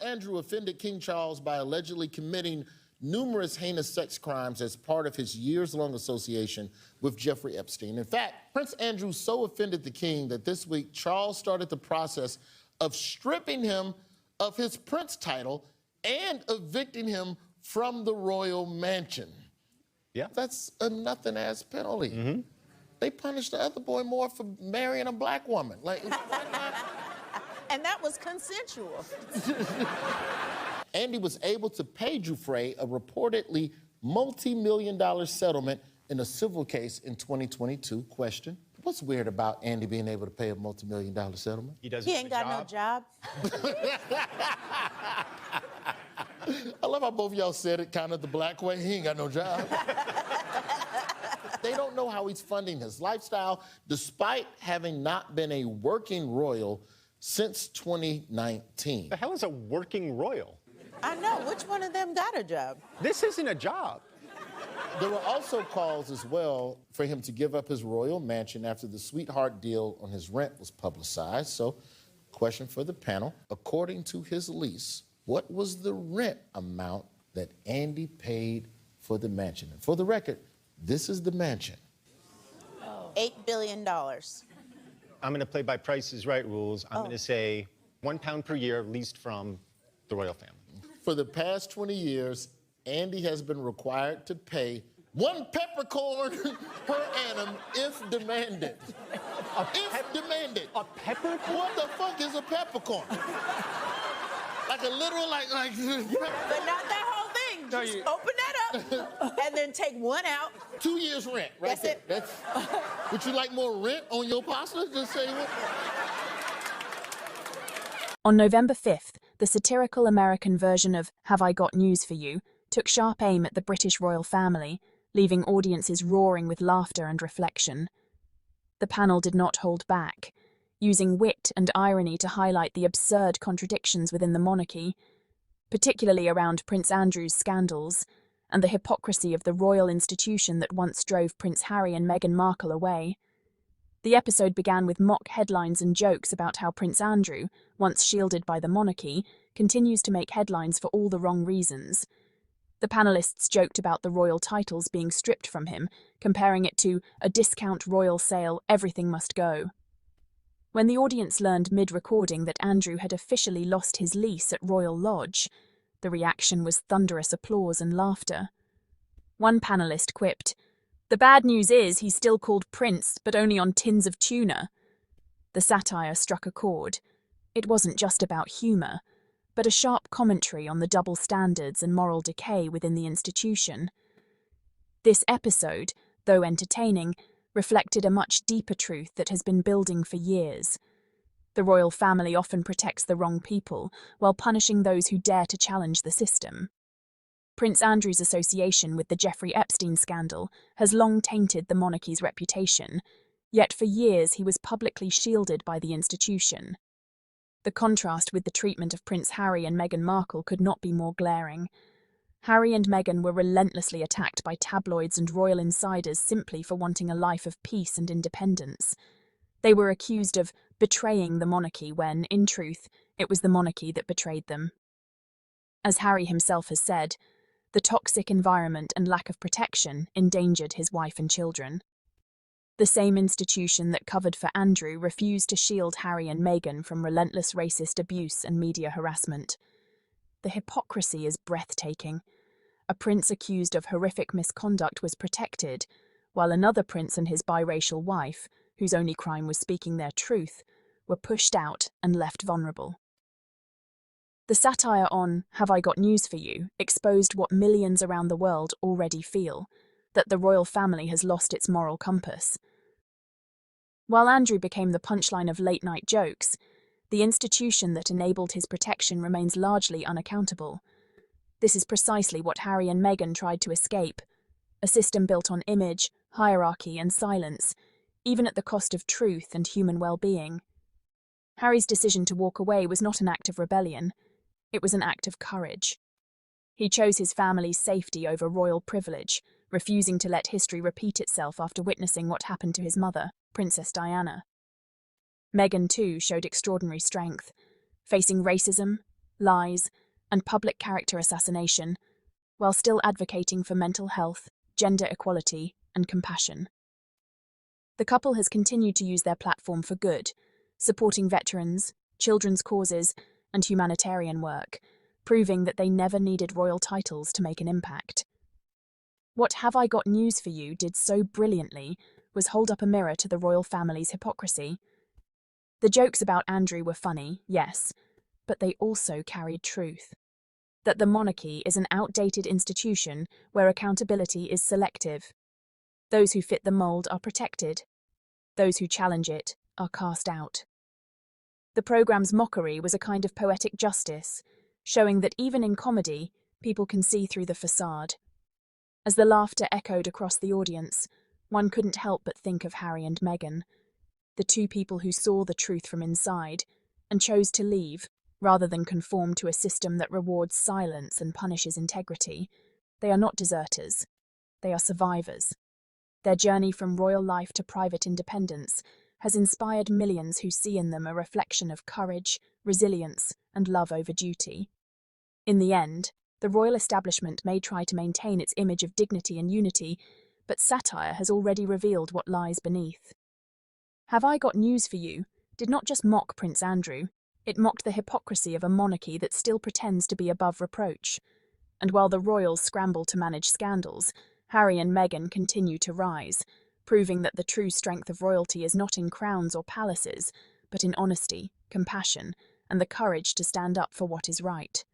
Andrew offended King Charles by allegedly committing numerous heinous sex crimes as part of his years-long association with Jeffrey Epstein. In fact, Prince Andrew so offended the king that this week Charles started the process of stripping him of his prince title and evicting him from the royal mansion. Yeah. That's a nothing-ass penalty. They punished the other boy more for marrying a black woman. Like, and that was consensual. Andy was able to pay Giuffre a reportedly multi-million-dollar settlement in a civil case in 2022. Question: what's weird about Andy being able to pay a multi-million-dollar settlement? He ain't got no job. I love how both of y'all said it kind of the black way. He ain't got no job. They don't know how he's funding his lifestyle, despite having not been a working royal since 2019. The hell is a working royal? I know. Which one of them got a job? This isn't a job. There were also calls as well for him to give up his royal mansion after the sweetheart deal on his rent was publicized. So, question for the panel. According to his lease, what was the rent amount that Andy paid for the mansion? And for the record, this is the mansion. $8 billion. I'm going to play by Price is Right rules. I'm going to say £1 per year leased from the royal family. For the past 20 years, Andy has been required to pay 1 peppercorn per annum if demanded. If demanded. A peppercorn? What the fuck is a peppercorn? Like a literal, like. But not that whole thing. No, Just open that up and then take one out. 2 years rent, right? That's there. it. Would you like more rent on your pasta? Just say what? On November 5th, the satirical American version of Have I Got News for You took sharp aim at the British royal family, leaving audiences roaring with laughter and reflection. The panel did not hold back, using wit and irony to highlight the absurd contradictions within the monarchy, particularly around Prince Andrew's scandals and the hypocrisy of the royal institution that once drove Prince Harry and Meghan Markle away. The episode began with mock headlines and jokes about how Prince Andrew, once shielded by the monarchy, continues to make headlines for all the wrong reasons. The panellists joked about the royal titles being stripped from him, comparing it to a discount royal sale, everything must go. When the audience learned mid-recording that Andrew had officially lost his lease at Royal Lodge, the reaction was thunderous applause and laughter. One panellist quipped, "The bad news is he's still called Prince, but only on tins of tuna." The satire struck a chord. It wasn't just about humour, but a sharp commentary on the double standards and moral decay within the institution. This episode, though entertaining, reflected a much deeper truth that has been building for years. The royal family often protects the wrong people, while punishing those who dare to challenge the system. Prince Andrew's association with the Jeffrey Epstein scandal has long tainted the monarchy's reputation, yet for years he was publicly shielded by the institution. The contrast with the treatment of Prince Harry and Meghan Markle could not be more glaring. Harry and Meghan were relentlessly attacked by tabloids and royal insiders simply for wanting a life of peace and independence. They were accused of betraying the monarchy when, in truth, it was the monarchy that betrayed them. As Harry himself has said, the toxic environment and lack of protection endangered his wife and children. The same institution that covered for Andrew refused to shield Harry and Meghan from relentless racist abuse and media harassment. The hypocrisy is breathtaking. A prince accused of horrific misconduct was protected, while another prince and his biracial wife, whose only crime was speaking their truth, were pushed out and left vulnerable. The satire on Have I Got News for You exposed what millions around the world already feel, that the royal family has lost its moral compass. While Andrew became the punchline of late-night jokes, the institution that enabled his protection remains largely unaccountable. This is precisely what Harry and Meghan tried to escape, a system built on image, hierarchy and silence, even at the cost of truth and human well-being. Harry's decision to walk away was not an act of rebellion, it was an act of courage. He chose his family's safety over royal privilege, refusing to let history repeat itself after witnessing what happened to his mother, Princess Diana. Meghan, too, showed extraordinary strength. Facing racism, lies, and public character assassination, while still advocating for mental health, gender equality, and compassion. The couple has continued to use their platform for good, supporting veterans, children's causes, and humanitarian work, proving that they never needed royal titles to make an impact. What Have I Got News for You did so brilliantly was hold up a mirror to the royal family's hypocrisy. The jokes about Andrew were funny, yes, but they also carried truth. That the monarchy is an outdated institution where accountability is selective. Those who fit the mold are protected. Those who challenge it are cast out. The programme's mockery was a kind of poetic justice, showing that even in comedy, people can see through the facade. As the laughter echoed across the audience, one couldn't help but think of Harry and Meghan, the two people who saw the truth from inside and chose to leave rather than conform to a system that rewards silence and punishes integrity. They are not deserters. They are survivors. Their journey from royal life to private independence has inspired millions who see in them a reflection of courage, resilience, and love over duty. In the end, the royal establishment may try to maintain its image of dignity and unity, but satire has already revealed what lies beneath. Have I Got News for You did not just mock Prince Andrew, it mocked the hypocrisy of a monarchy that still pretends to be above reproach. And while the royals scramble to manage scandals, Harry and Meghan continue to rise, proving that the true strength of royalty is not in crowns or palaces, but in honesty, compassion, and the courage to stand up for what is right.